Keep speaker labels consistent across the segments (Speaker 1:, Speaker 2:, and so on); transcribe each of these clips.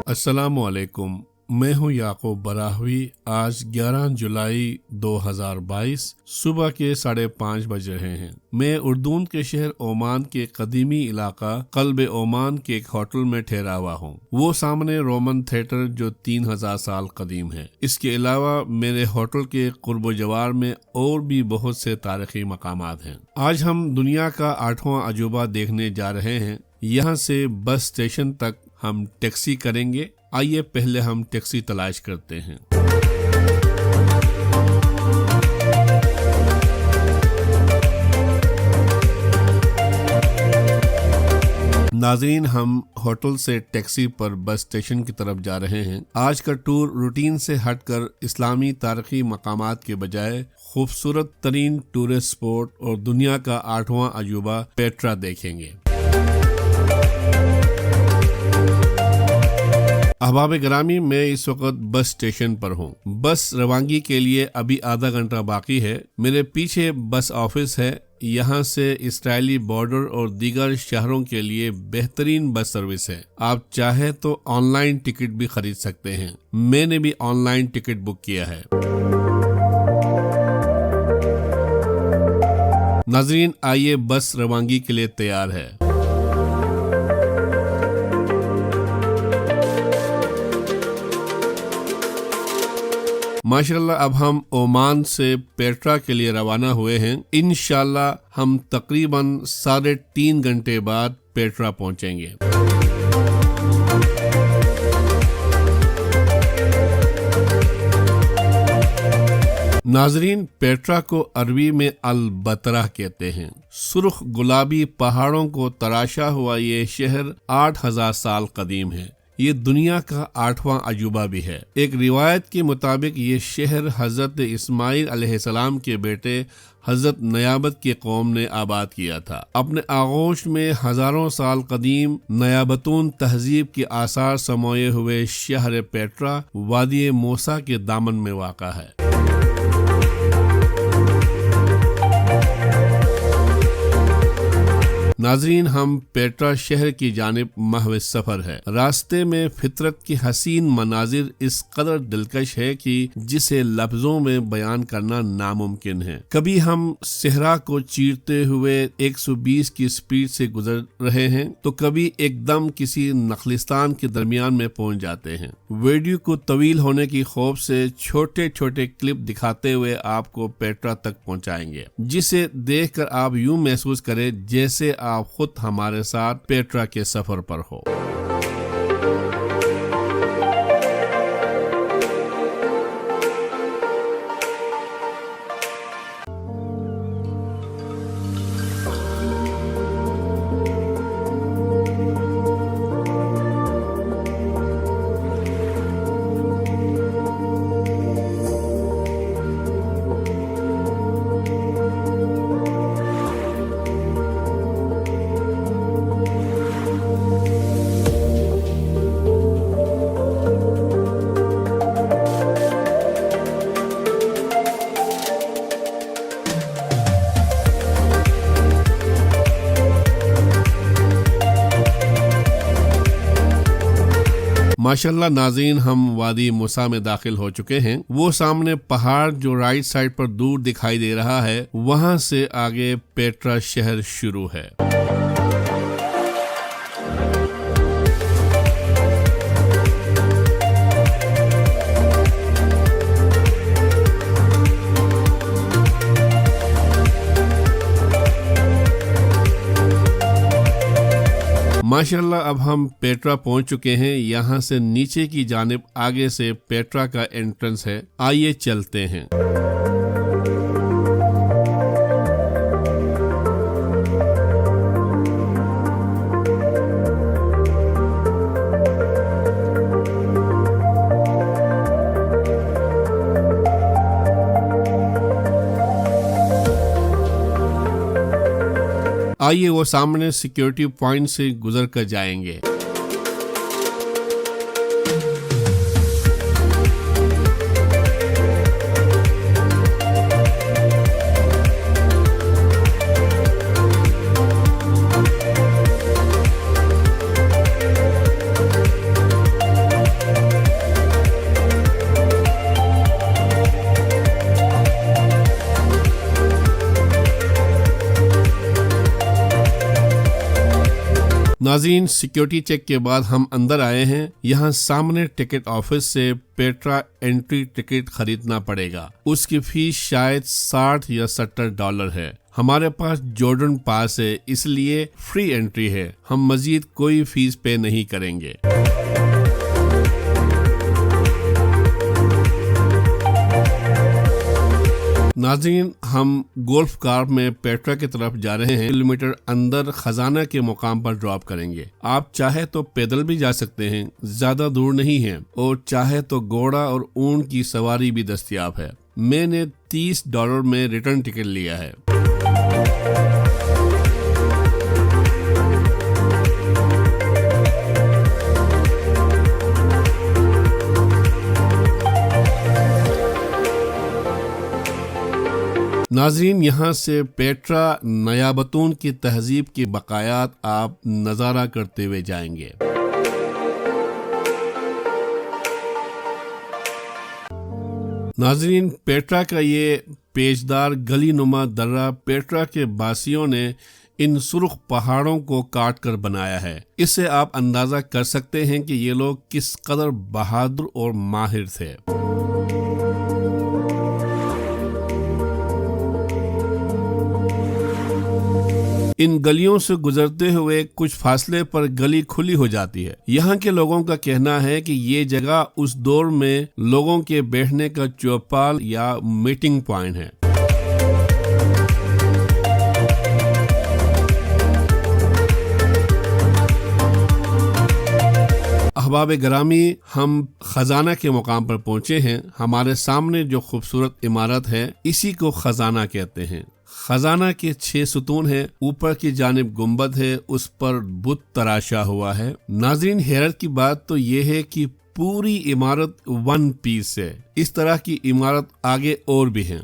Speaker 1: अस्सलामुअलैकुम। मैं हूं याकूब बराहवी। आज 11 जुलाई 2022 सुबह के 5:30 बज रहे हैं। मैं उर्दून के शहर ओमान के कदीमी इलाका कल्ब ओमान के एक होटल में ठहरा हुआ हूं। वो सामने रोमन थिएटर जो 3000 साल कदीम है। इसके अलावा मेरे होटल के कुर्ब जवार में और भी बहुत से तारीखी मकामात हैं। आज हम दुनिया का 8वां अजूबा देखने जा रहे हैं। यहाँ से बस स्टेशन तक हम टैक्सी करेंगे। आइए पहले हम टैक्सी तलाश करते हैं। नाज़रीन, हम होटल से टैक्सी पर बस स्टेशन की तरफ जा रहे हैं। आज का टूर रूटीन से हटकर इस्लामी तारीखी मकामात के बजाय खूबसूरत तरीन टूरिस्ट स्पॉट और दुनिया का 8वां अजूबा पेट्रा देखेंगे। अहबाब ग्रामी, मैं इस वक्त बस स्टेशन पर हूँ। बस रवानगी के लिए अभी आधा घंटा बाकी है। मेरे पीछे बस ऑफिस है। यहाँ से इस्राइली बॉर्डर और दीगर शहरों के लिए बेहतरीन बस सर्विस है। आप चाहे तो ऑनलाइन टिकट भी खरीद सकते हैं। मैंने भी ऑनलाइन टिकट बुक किया है। नाज़रीन, आइए, बस रवानगी के लिए तैयार है। माशाल्लाह, अब हम ओमान से पेट्रा के लिए रवाना हुए हैं। इंशाल्लाह हम तकरीबन 3.5 घंटे बाद पेट्रा पहुंचेंगे। नाजरीन, पेट्रा को अरबी में अल बतरा कहते हैं। सुर्ख गुलाबी पहाड़ों को तराशा हुआ ये शहर 8000 साल कदीम है। ये दुनिया का 8वां अजूबा भी है। एक रिवायत के मुताबिक ये शहर हजरत इस्माइल अलैहिस्सलाम के बेटे हजरत नयाबत की कौम ने आबाद किया था। अपने आगोश में हजारों साल कदीम नयाबतून तहजीब के आसार समोए हुए शहर पेट्रा वादी मूसा के दामन में वाक़ा है। नाजरीन, हम पेट्रा शहर की जानिब महव सफर है। रास्ते में फितरत की हसीन मनाजिर इस कदर दिलकश है कि जिसे लफ्जों में बयान करना नामुमकिन है। कभी हम सहरा को चीरते हुए 120 की स्पीड से गुजर रहे हैं तो कभी एकदम किसी नखलिस्तान के दरमियान में पहुंच जाते हैं। वीडियो को तवील होने की खौफ से छोटे छोटे क्लिप दिखाते हुए आपको पेट्रा तक पहुंचाएंगे, जिसे देखकर आप यूं महसूस करें जैसे आप खुद हमारे साथ पेट्रा के सफर पर हो। माशाल्लाह नाज़रीन, हम वादी मूसा में दाखिल हो चुके हैं। वो सामने पहाड़ जो राइट साइड पर दूर दिखाई दे रहा है, वहां से आगे पेट्रा शहर शुरू है। माशाल्लाह, अब हम पेट्रा पहुंच चुके हैं। यहाँ से नीचे की जानिब आगे से पेट्रा का एंट्रेंस है। आइए चलते हैं। आइए, वो सामने सिक्योरिटी पॉइंट से गुजर कर जाएंगे। नाज़रीन, सिक्योरिटी चेक के बाद हम अंदर आए हैं। यहाँ सामने टिकट ऑफिस से पेट्रा एंट्री टिकट खरीदना पड़ेगा। उसकी फीस शायद $60 या $70 है। हमारे पास जॉर्डन पास है, इसलिए फ्री एंट्री है। हम मजीद कोई फीस पे नहीं करेंगे। नाज़रीन, हम गोल्फ कार में पेट्रा की तरफ जा रहे हैं। किलोमीटर अंदर खजाना के मुकाम पर ड्रॉप करेंगे। आप चाहे तो पैदल भी जा सकते हैं, ज्यादा दूर नहीं है, और चाहे तो घोड़ा और ऊंट की सवारी भी दस्तयाब है। मैंने $30 में रिटर्न टिकट लिया है। नाज़रीन, यहाँ से पेट्रा नयाबतून की तहजीब के बकायात आप नज़ारा करते हुए जाएंगे। नाज़रीन, पेट्रा का ये पेचदार गली नुमा दर्रा पेट्रा के बासियों ने इन सुर्ख पहाड़ों को काट कर बनाया है। इससे आप अंदाजा कर सकते हैं कि ये लोग किस कदर बहादुर और माहिर थे। इन गलियों से गुजरते हुए कुछ फासले पर गली खुली हो जाती है। यहाँ के लोगों का कहना है कि ये जगह उस दौर में लोगों के बैठने का चौपाल या मीटिंग पॉइंट है। अहबाब ग्रामी, हम खजाना के मुकाम पर पहुंचे हैं। हमारे सामने जो खूबसूरत इमारत है, इसी को खजाना कहते हैं। खजाना के 6 सुतून है। ऊपर की जानिब गुंबद है, उस पर बुत तराशा हुआ है। नाज़रीन, हैरत की बात तो यह है कि पूरी इमारत 1 पीस है। इस तरह की इमारत आगे और भी हैं।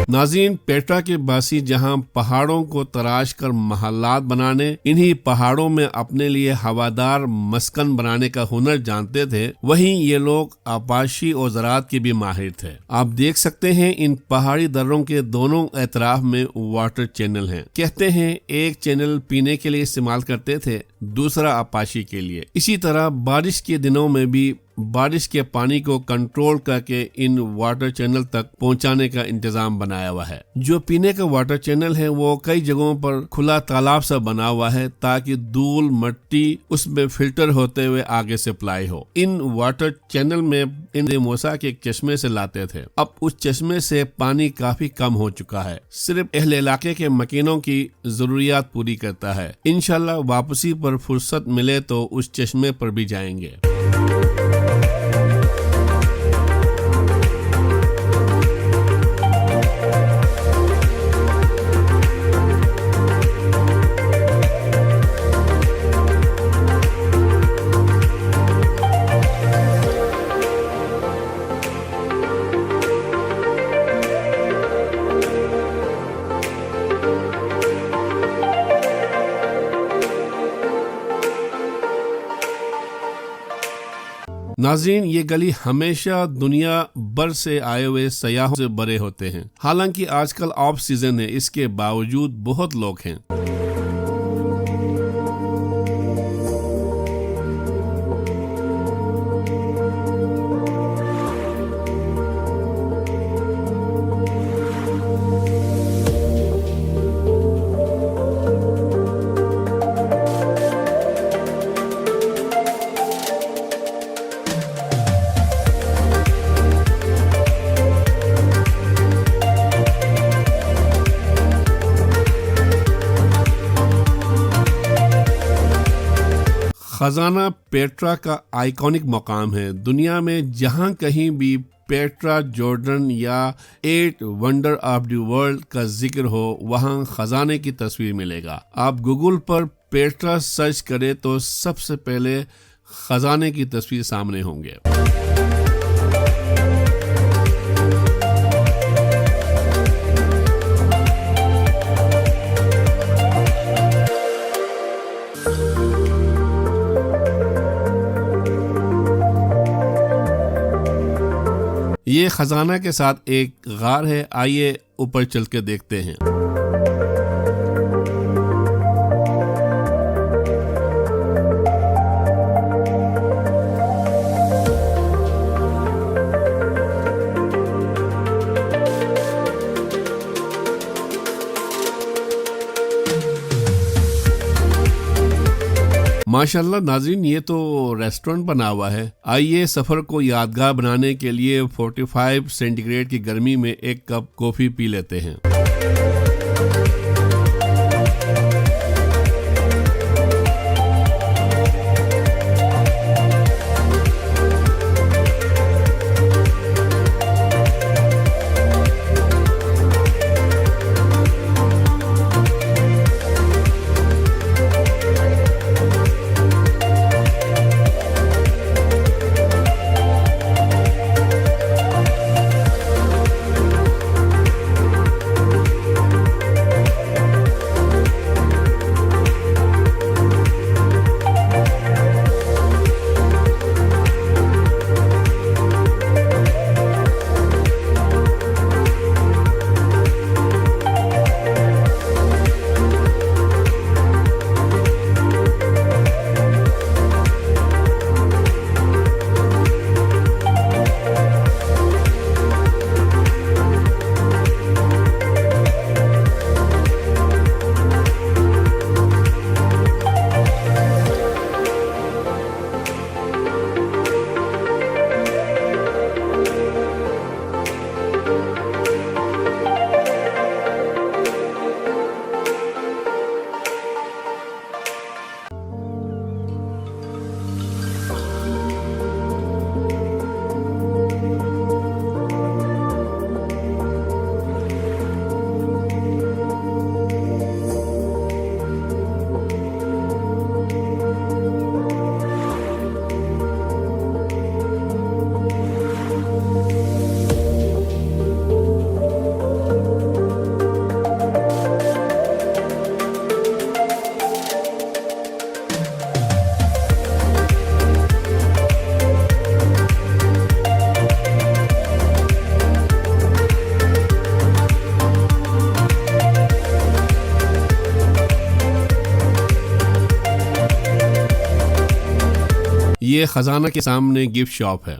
Speaker 1: नाज़रीन, पेट्रा के बासी जहां पहाड़ों को तराश कर महलात बनाने, इन्हीं पहाड़ों में अपने लिए हवादार मस्कन बनाने का हुनर जानते थे, वहीं ये लोग आपाशी और ज़राअत के भी माहिर थे। आप देख सकते हैं इन पहाड़ी दर्रों के दोनों एतराफ में वाटर चैनल हैं। कहते हैं एक चैनल पीने के लिए इस्तेमाल करते थे, दूसरा आपाशी के लिए। इसी तरह बारिश के दिनों में भी बारिश के पानी को कंट्रोल करके इन वाटर चैनल तक पहुंचाने का इंतजाम बनाया हुआ है। जो पीने का वाटर चैनल है वो कई जगहों पर खुला तालाब सा बना हुआ है, ताकि धूल मट्टी उसमें फिल्टर होते हुए आगे सप्लाई हो। इन वाटर चैनल में इन मूसा के एक चश्मे से लाते थे। अब उस चश्मे से पानी काफी कम हो चुका है, सिर्फ अहले इलाके के मकीनों की जरूरियात पूरी करता है। इंशाल्लाह वापसी पर फुर्सत मिले तो उस चश्मे पर भी जाएंगे। नाज़रीन, ये गली हमेशा दुनिया भर से आए हुए सयाहों से भरे होते हैं। हालांकि आजकल ऑफ सीजन है, इसके बावजूद बहुत लोग हैं। खजाना पेट्रा का आइकॉनिक मकाम है। दुनिया में जहां कहीं भी पेट्रा जॉर्डन या 8 वंडर ऑफ द वर्ल्ड का जिक्र हो, वहां खजाने की तस्वीर मिलेगा। आप गूगल पर पेट्रा सर्च करें तो सबसे पहले खजाने की तस्वीर सामने होंगे। ये खजाना के साथ एक गार है, आइए ऊपर चल के देखते हैं। माशाल्लाह नाज़रीन, ये तो रेस्टोरेंट बना हुआ है। आइए सफ़र को यादगार बनाने के लिए 45 सेंटीग्रेड की गर्मी में एक कप कॉफ़ी पी लेते हैं। ये खजाना के सामने गिफ्ट शॉप है।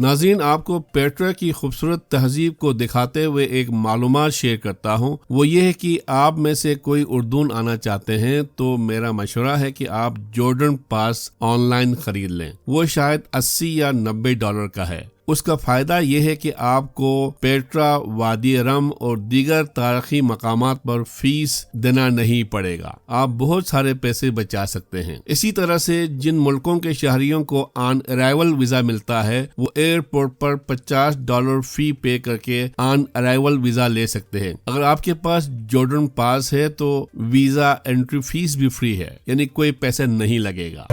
Speaker 1: नाज़रीन, आपको पेट्रा की खूबसूरत तहजीब को दिखाते हुए एक मालूमात शेयर करता हूँ। वो ये है कि आप में से कोई उर्दून आना चाहते हैं तो मेरा मशवरा है कि आप जॉर्डन पास ऑनलाइन खरीद लें। वो शायद 80 या 90 डॉलर का है। उसका फायदा यह है कि आपको पेट्रा, वादी रम और दीगर तारीखी मकामात पर फीस देना नहीं पड़ेगा। आप बहुत सारे पैसे बचा सकते हैं। इसी तरह से जिन मुल्कों के शहरियों को ऑन अराइवल वीजा मिलता है, वो एयरपोर्ट पर $50 फी पे करके ऑन अराइवल वीजा ले सकते हैं। अगर आपके पास जॉर्डन पास है तो वीजा एंट्री फीस भी फ्री है, यानी कोई पैसे नहीं लगेगा।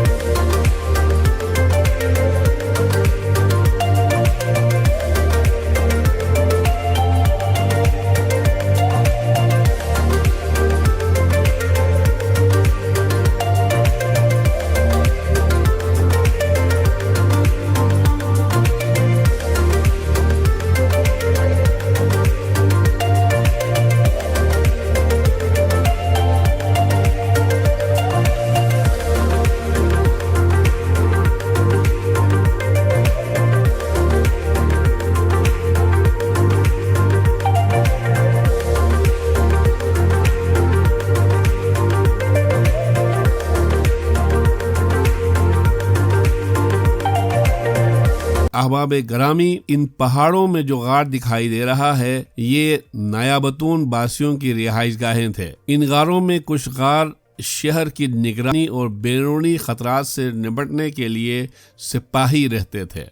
Speaker 1: अहबाब ग्रामी, इन पहाड़ों में जो गार दिखाई दे रहा है ये नायाबतून बासियों की रिहाइशगाहें थे। इन गारों में कुछ गार शहर की निगरानी और बैरूनी खतरात से निपटने के लिए सिपाही रहते थे।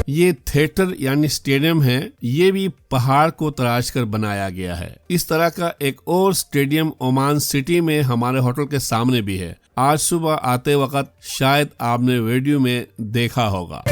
Speaker 1: ये थिएटर यानी स्टेडियम है, ये भी पहाड़ को तराश कर बनाया गया है। इस तरह का एक और स्टेडियम ओमान सिटी में हमारे होटल के सामने भी है। आज सुबह आते वक्त शायद आपने वीडियो में देखा होगा।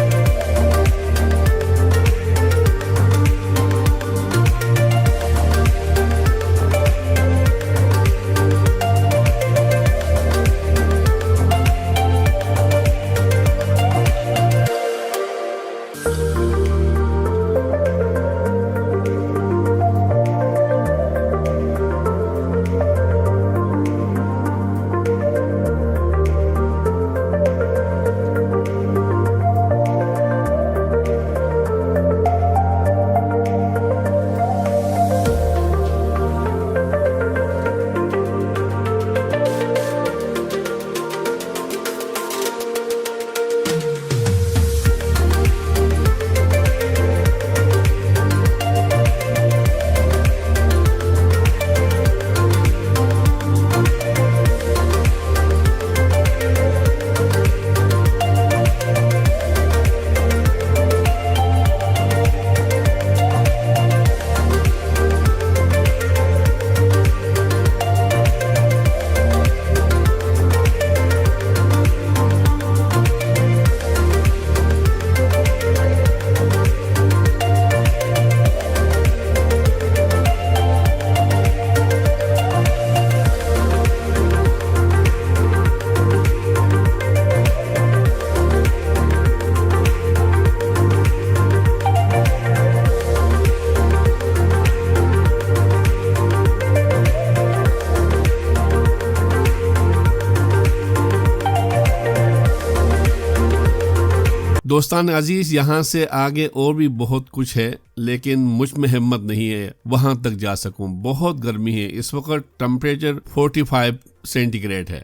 Speaker 1: दोस्तान अजीज, यहाँ से आगे और भी बहुत कुछ है, लेकिन मुझ में हिम्मत नहीं है वहां तक जा सकूं। बहुत गर्मी है इस वक्त, टेम्परेचर 45 सेंटीग्रेड है।